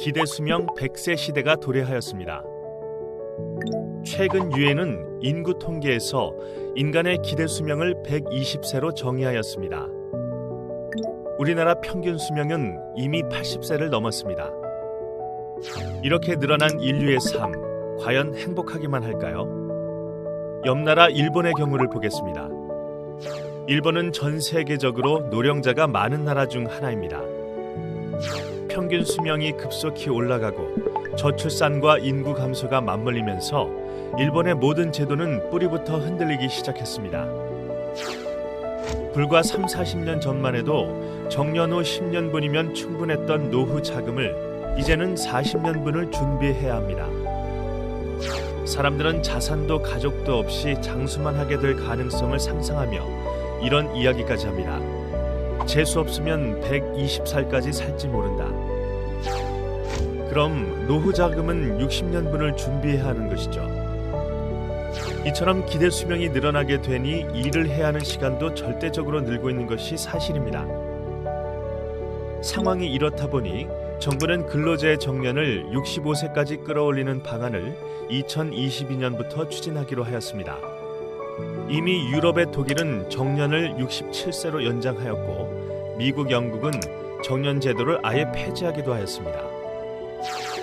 기대 수명 100세 시대가 도래하였습니다. 최근 유엔은 인구 통계에서 인간의 기대 수명을 120세로 정의하였습니다. 우리나라 평균 수명은 이미 80세를 넘었습니다. 이렇게 늘어난 인류의 삶, 과연 행복하기만 할까요? 옆나라 일본의 경우를 보겠습니다. 일본은 전 세계적으로 노령자가 많은 나라 중 하나입니다. 평균 수명이 급속히 올라가고 저출산과 인구 감소가 맞물리면서 일본의 모든 제도는 뿌리부터 흔들리기 시작했습니다. 불과 30-40년 전만 해도 정년 후 10년분이면 충분했던 노후 자금을 이제는 40년분을 준비해야 합니다. 사람들은 자산도 가족도 없이 장수만 하게 될 가능성을 상상하며 이런 이야기까지 합니다. 재수 없으면 120살까지 살지 모른다. 그럼 노후 자금은 60년분을 준비해야 하는 것이죠. 이처럼 기대 수명이 늘어나게 되니 일을 해야 하는 시간도 절대적으로 늘고 있는 것이 사실입니다. 상황이 이렇다 보니 정부는 근로자의 정년을 65세까지 끌어올리는 방안을 2022년부터 추진하기로 하였습니다. 이미 유럽의 독일은 정년을 67세로 연장하였고 미국, 영국은 정년 제도를 아예 폐지하기도 하였습니다.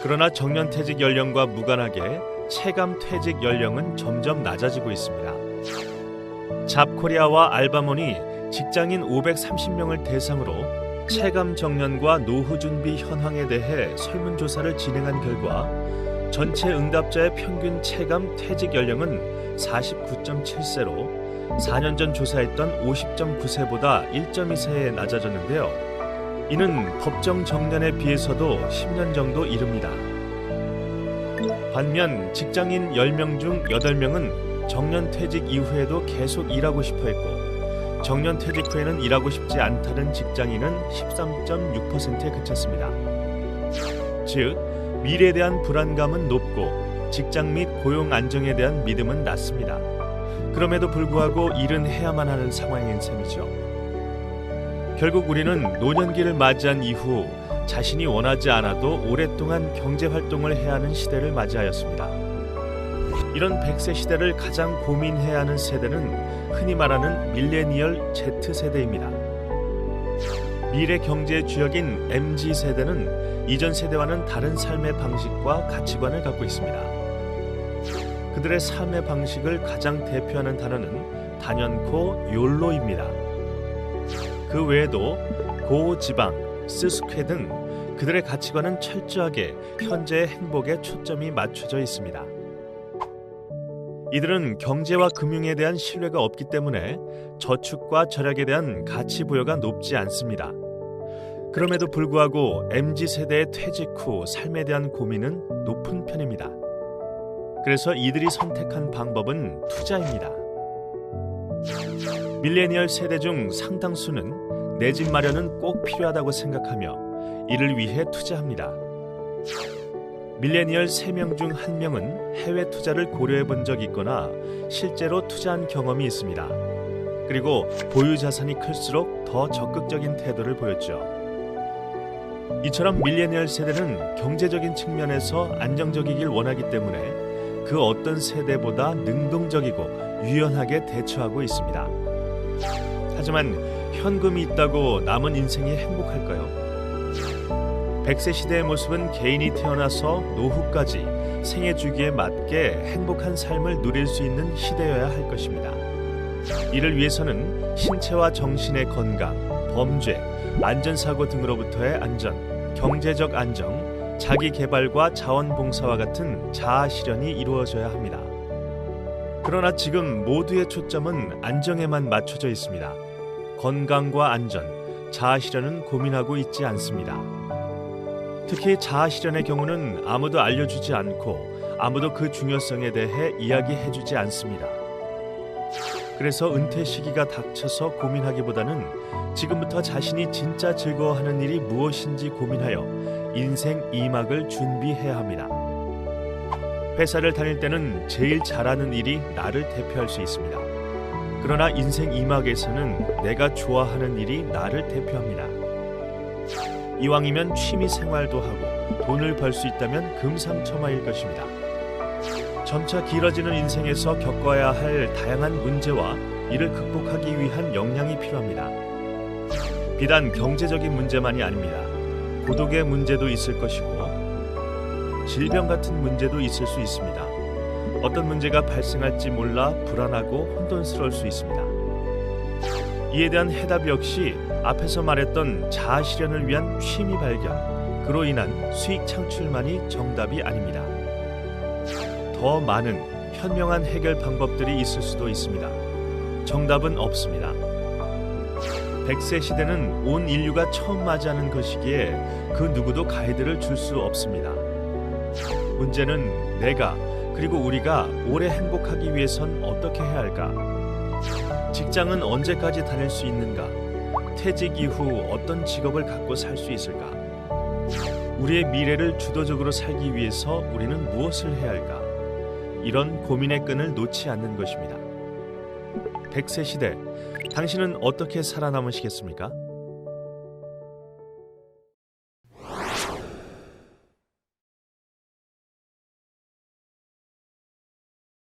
그러나 정년퇴직 연령과 무관하게 체감 퇴직 연령은 점점 낮아지고 있습니다. 잡코리아와 알바몬이 직장인 530명을 대상으로 체감 정년과 노후 준비 현황에 대해 설문조사를 진행한 결과 전체 응답자의 평균 체감 퇴직 연령은 49.7세로 4년 전 조사했던 50.9세보다 1.2세 낮아졌는데요. 이는 법정 정년에 비해서도 10년 정도 이릅니다. 반면 직장인 10명 중 8명은 정년 퇴직 이후에도 계속 일하고 싶어 했고 정년 퇴직 후에는 일하고 싶지 않다는 직장인은 13.6%에 그쳤습니다. 즉, 미래에 대한 불안감은 높고 직장 및 고용 안정에 대한 믿음은 낮습니다. 그럼에도 불구하고 일은 해야만 하는 상황인 셈이죠. 결국 우리는 노년기를 맞이한 이후 자신이 원하지 않아도 오랫동안 경제활동을 해야 하는 시대를 맞이하였습니다. 이런 100세 시대를 가장 고민해야 하는 세대는 흔히 말하는 밀레니얼 Z세대입니다. 미래 경제의 주역인 MZ세대는 이전 세대와는 다른 삶의 방식과 가치관을 갖고 있습니다. 그들의 삶의 방식을 가장 대표하는 단어는 단연코 욜로입니다. 그 외에도 고, 지방, 스스퀘 등 그들의 가치관은 철저하게 현재의 행복에 초점이 맞춰져 있습니다. 이들은 경제와 금융에 대한 신뢰가 없기 때문에 저축과 절약에 대한 가치 부여가 높지 않습니다. 그럼에도 불구하고 MZ세대의 퇴직 후 삶에 대한 고민은 높은 편입니다. 그래서 이들이 선택한 방법은 투자입니다. 밀레니얼 세대 중 상당수는 내 집 마련은 꼭 필요하다고 생각하며 이를 위해 투자합니다. 밀레니얼 3명 중 1명은 해외 투자를 고려해 본 적이 있거나 실제로 투자한 경험이 있습니다. 그리고 보유 자산이 클수록 더 적극적인 태도를 보였죠. 이처럼 밀레니얼 세대는 경제적인 측면에서 안정적이길 원하기 때문에 그 어떤 세대보다 능동적이고 유연하게 대처하고 있습니다. 하지만 현금이 있다고 남은 인생이 행복할까요? 100세 시대의 모습은 개인이 태어나서 노후까지 생애 주기에 맞게 행복한 삶을 누릴 수 있는 시대여야 할 것입니다. 이를 위해서는 신체와 정신의 건강, 범죄, 안전사고 등으로부터의 안전, 경제적 안정, 자기 개발과 자원봉사와 같은 자아 실현이 이루어져야 합니다. 그러나 지금 모두의 초점은 안정에만 맞춰져 있습니다. 건강과 안전, 자아 실현은 고민하고 있지 않습니다. 특히 자아 실현의 경우는 아무도 알려주지 않고 아무도 그 중요성에 대해 이야기해주지 않습니다. 그래서 은퇴 시기가 닥쳐서 고민하기보다는 지금부터 자신이 진짜 즐거워하는 일이 무엇인지 고민하여 인생 2막을 준비해야 합니다. 회사를 다닐 때는 제일 잘하는 일이 나를 대표할 수 있습니다. 그러나 인생 2막에서는 내가 좋아하는 일이 나를 대표합니다. 이왕이면 취미 생활도 하고 돈을 벌 수 있다면 금상첨화일 것입니다. 점차 길어지는 인생에서 겪어야 할 다양한 문제와 이를 극복하기 위한 역량이 필요합니다. 비단 경제적인 문제만이 아닙니다. 고독의 문제도 있을 것이고 질병 같은 문제도 있을 수 있습니다. 어떤 문제가 발생할지 몰라 불안하고 혼돈스러울 수 있습니다. 이에 대한 해답 역시 앞에서 말했던 자아 실현을 위한 취미 발견, 그로 인한 수익 창출만이 정답이 아닙니다. 더 많은 현명한 해결 방법들이 있을 수도 있습니다. 정답은 없습니다. 100세 시대는 온 인류가 처음 맞이하는 것이기에 그 누구도 가이드를 줄 수 없습니다. 문제는 내가 그리고 우리가 오래 행복하기 위해선 어떻게 해야 할까? 직장은 언제까지 다닐 수 있는가? 퇴직 이후 어떤 직업을 갖고 살 수 있을까? 우리의 미래를 주도적으로 살기 위해서 우리는 무엇을 해야 할까? 이런 고민의 끈을 놓지 않는 것입니다. 100세 시대, 당신은 어떻게 살아남으시겠습니까?